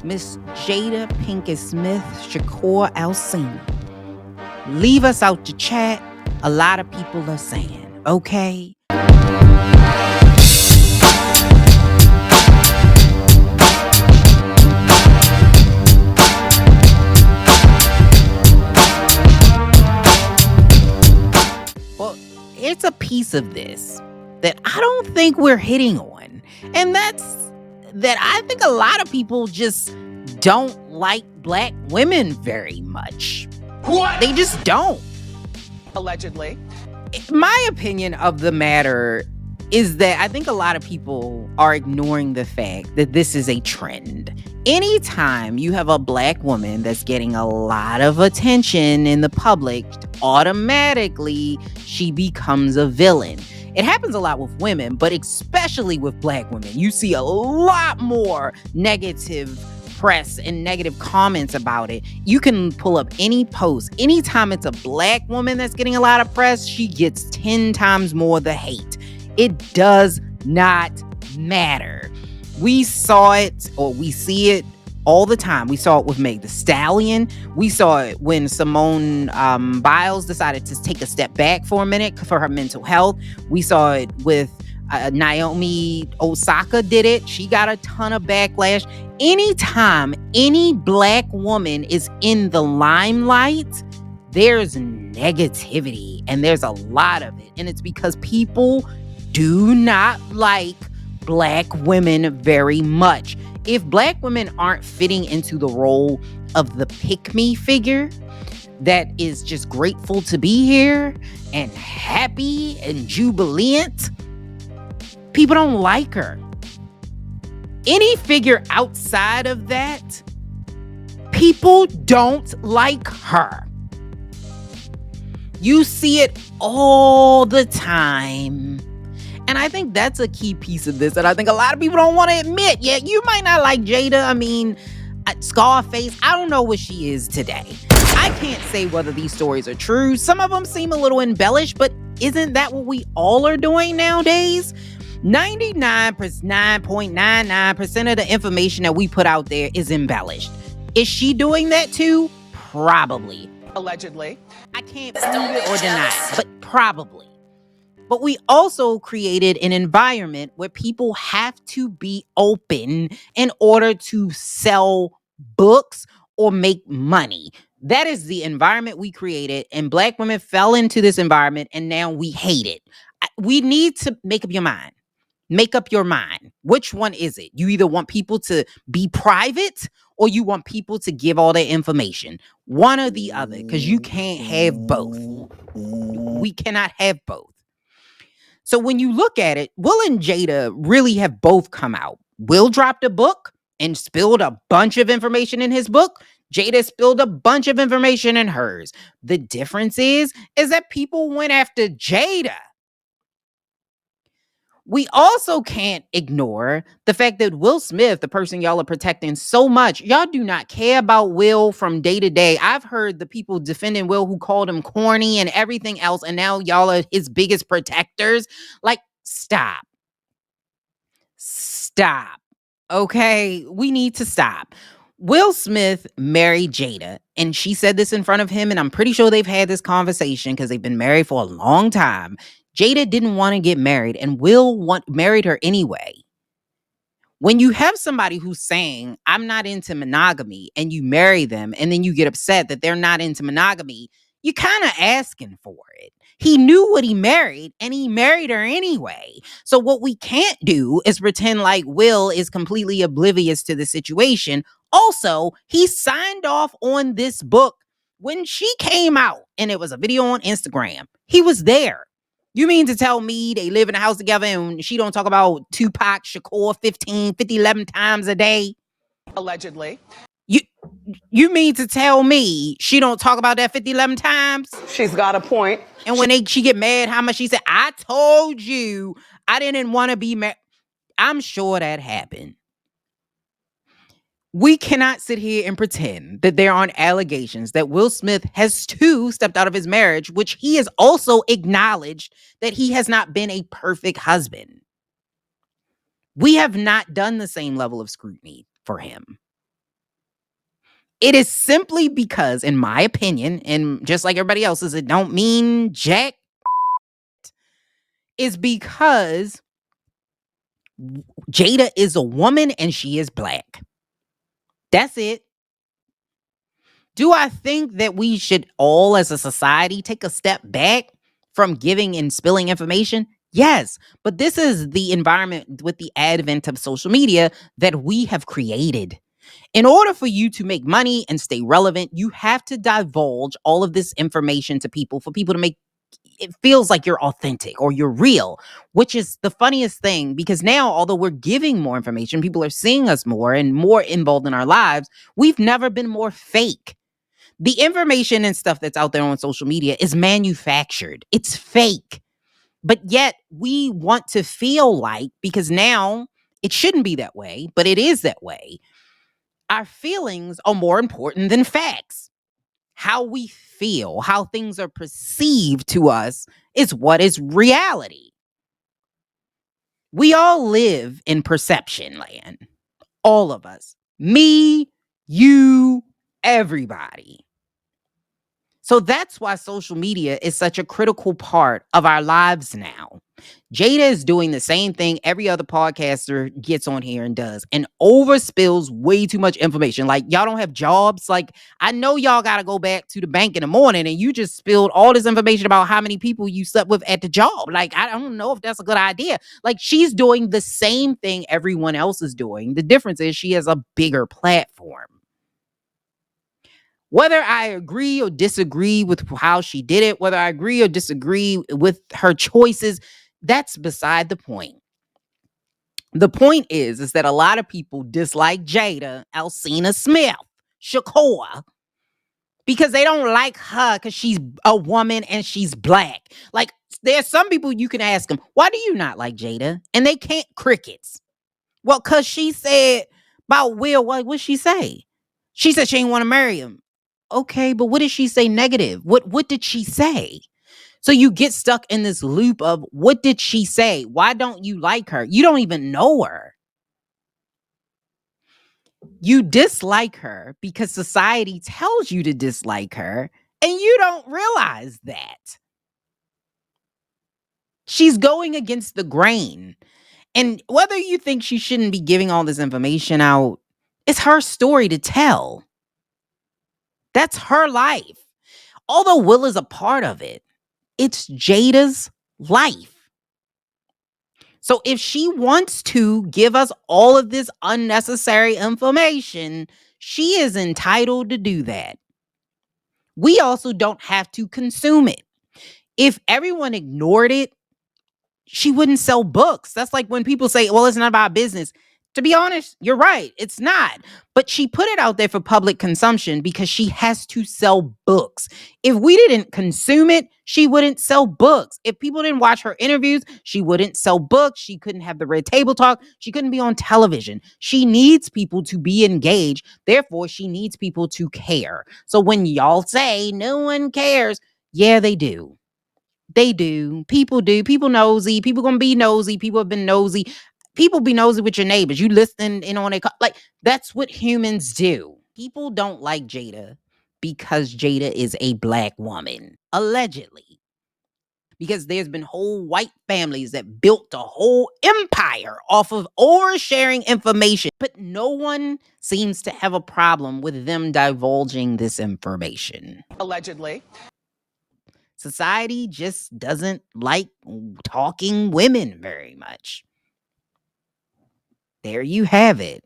Miss Jada Pinkett Smith, Shakur Alcina. Leave us out the chat. A lot of people are saying, okay? Well, it's a piece of this that I don't think we're hitting on. And that's that I think a lot of people just don't like black women very much. What? They just don't. Allegedly. My opinion of the matter is that I think a lot of people are ignoring the fact that this is a trend. Anytime you have a black woman that's getting a lot of attention in the public, automatically she becomes a villain. It happens a lot with women, but especially with black women. You see a lot more negative press and negative comments about it. You can pull up any post. Anytime it's a black woman that's getting a lot of press, she gets 10 times more the hate. It does not matter. We saw it, or we see it all the time. We saw it with Meg Thee Stallion. We saw it when Simone Biles decided to take a step back for a minute for her mental health. We saw it with Naomi Osaka did it. She got a ton of backlash. Anytime any black woman is in the limelight, there's negativity, and there's a lot of it. And it's because people do not like black women very much. If black women aren't fitting into the role of the pick-me figure that is just grateful to be here and happy and jubilant, people don't like her. Any figure outside of that, people don't like her. You see it all the time. And I think that's a key piece of this that I think a lot of people don't want to admit. Yeah, you might not like Jada. I mean, Scarface, I don't know what she is today. I can't say whether these stories are true. Some of them seem a little embellished, but isn't that what we all are doing nowadays? 99.99% of the information that we put out there is embellished. Is she doing that too? Probably. Allegedly. I can't prove it or deny it, but probably. But we also created an environment where people have to be open in order to sell books or make money. That is the environment we created, and black women fell into this environment, and now we hate it. We need to make up your mind. Make up your mind. Which one is it? You either want people to be private or you want people to give all their information. One or the other, because you can't have both. We cannot have both. So when you look at it, Will and Jada really have both come out. Will dropped a book and spilled a bunch of information in his book. Jada spilled a bunch of information in hers. The difference is that people went after Jada. We also can't ignore the fact that Will Smith, the person y'all are protecting so much, y'all do not care about Will from day to day. I've heard the people defending Will who called him corny and everything else, and now y'all are his biggest protectors. Like, stop. Stop. Okay? We need to stop. Will Smith married Jada, and she said this in front of him, and I'm pretty sure they've had this conversation because they've been married for a long time. Jada didn't want to get married, and Will married her anyway. When you have somebody who's saying, I'm not into monogamy, and you marry them, and then you get upset that they're not into monogamy, you're kind of asking for it. He knew what he married, and he married her anyway. So what we can't do is pretend like Will is completely oblivious to the situation. Also, he signed off on this book when she came out, and it was a video on Instagram. He was there. You mean to tell me they live in a house together and she don't talk about Tupac Shakur 11 times a day? Allegedly. You mean to tell me she don't talk about that 11 times? She's got a point. And when she get mad, how much she said, I told you I didn't want to be married. I'm sure that happened. We cannot sit here and pretend that there aren't allegations that Will Smith has too stepped out of his marriage, which he has also acknowledged that he has not been a perfect husband. We have not done the same level of scrutiny for him. It is simply because, in my opinion, and just like everybody else's, it don't mean jack, is because Jada is a woman and she is black. That's it. Do I think that we should all as a society take a step back from giving and spilling information? Yes, but this is the environment with the advent of social media that we have created. In order for you to make money and stay relevant, you have to divulge all of this information to people for people to make it feels like you're authentic or you're real, which is the funniest thing because now, although we're giving more information, people are seeing us more and more involved in our lives. We've never been more fake. The information and stuff that's out there on social media is manufactured. It's fake. But yet we want to feel like, because now it shouldn't be that way, but it is that way. Our feelings are more important than facts. How we feel, how things are perceived to us is what is reality. We all live in perception land. All of us. Me, you, everybody. So that's why social media is such a critical part of our lives now. Jada is doing the same thing every other podcaster gets on here and does and overspills way too much information. Like, y'all don't have jobs. Like, I know y'all got to go back to the bank in the morning and you just spilled all this information about how many people you slept with at the job. Like, I don't know if that's a good idea. Like, she's doing the same thing everyone else is doing. The difference is she has a bigger platform. Whether I agree or disagree with how she did it, whether I agree or disagree with her choices, that's beside the point. The point is that a lot of people dislike Jada, Alcina Smith, Shakur, because they don't like her because she's a woman and she's black. Like, there's some people you can ask them, why do you not like Jada? And they can't crickets. Well, because she said about Will, what'd she say? She said she ain't want to marry him. Okay, but what did she say negative? What did she say? So you get stuck in this loop of what did she say? Why don't you like her? You don't even know her. You dislike her because society tells you to dislike her, and you don't realize that. She's going against the grain. And whether you think she shouldn't be giving all this information out, it's her story to tell. That's her life. Although Will is a part of it, it's Jada's life. So if she wants to give us all of this unnecessary information, she is entitled to do that. We also don't have to consume it. If everyone ignored it, she wouldn't sell books. That's like when people say, well, it's not about business. To be honest, you're right. It's not. But she put it out there for public consumption because she has to sell books. If we didn't consume it, she wouldn't sell books. If people didn't watch her interviews, she wouldn't sell books. She couldn't have the red table talk. She couldn't be on television. She needs people to be engaged. Therefore, she needs people to care. So when y'all say no one cares, yeah, they do. They do. People do. People nosy. People gonna be nosy. People have been nosy. People be nosy with your neighbors. You listen in on it. Like, that's what humans do. People don't like Jada because Jada is a black woman, allegedly. Because there's been whole white families that built a whole empire off of oversharing information. But no one seems to have a problem with them divulging this information. Allegedly. Society just doesn't like talking women very much. There you have it.